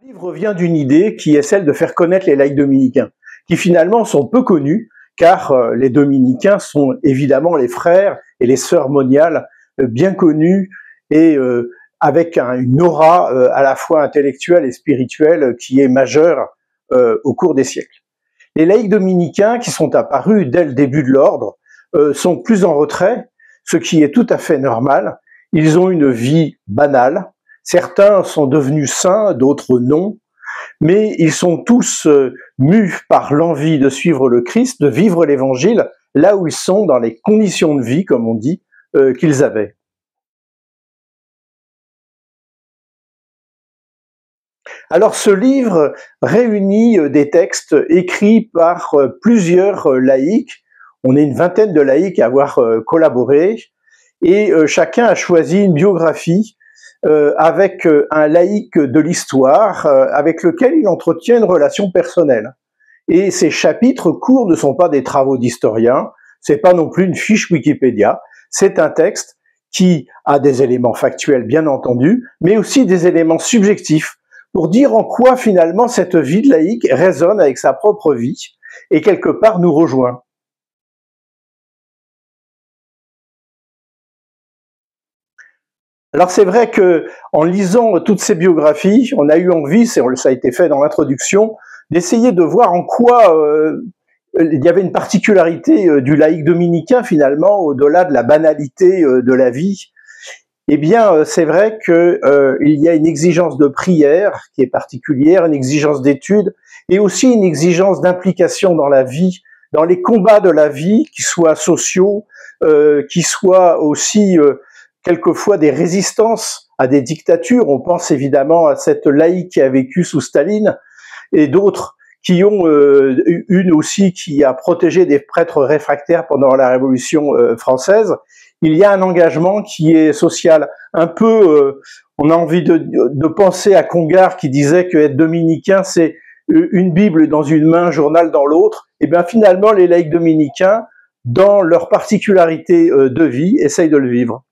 Le livre vient d'une idée qui est celle de faire connaître les laïcs dominicains, qui finalement sont peu connus, car les dominicains sont évidemment les frères et les sœurs moniales bien connus et avec une aura à la fois intellectuelle et spirituelle qui est majeure au cours des siècles. Les laïcs dominicains qui sont apparus dès le début de l'ordre sont plus en retrait, ce qui est tout à fait normal. Ils ont une vie banale. Certains sont devenus saints, d'autres non, mais ils sont tous mus par l'envie de suivre le Christ, de vivre l'Évangile, là où ils sont dans les conditions de vie, comme on dit, qu'ils avaient. Alors ce livre réunit des textes écrits par plusieurs laïcs. On est une vingtaine de laïcs à avoir collaboré, et chacun a choisi une biographie avec un laïc de l'histoire avec lequel il entretient une relation personnelle. Et ces chapitres courts ne sont pas des travaux d'historiens, c'est pas non plus une fiche Wikipédia, c'est un texte qui a des éléments factuels bien entendu, mais aussi des éléments subjectifs pour dire en quoi finalement cette vie de laïc résonne avec sa propre vie et quelque part nous rejoint. Alors c'est vrai que en lisant toutes ces biographies, on a eu envie, ça a été fait dans l'introduction, d'essayer de voir en quoi il y avait une particularité du laïc dominicain finalement, au-delà de la banalité de la vie. Eh bien, c'est vrai que il y a une exigence de prière qui est particulière, une exigence d'étude, et aussi une exigence d'implication dans la vie, dans les combats de la vie, qui soient sociaux, qui soient aussi quelquefois des résistances à des dictatures. On pense évidemment à cette laïque qui a vécu sous Staline, et d'autres qui ont une aussi qui a protégé des prêtres réfractaires pendant la Révolution française. Il y a un engagement qui est social. Un peu, on a envie de penser à Congar qui disait que être dominicain, c'est une Bible dans une main, un journal dans l'autre. Et bien finalement, les laïcs dominicains, dans leur particularité de vie, essayent de le vivre.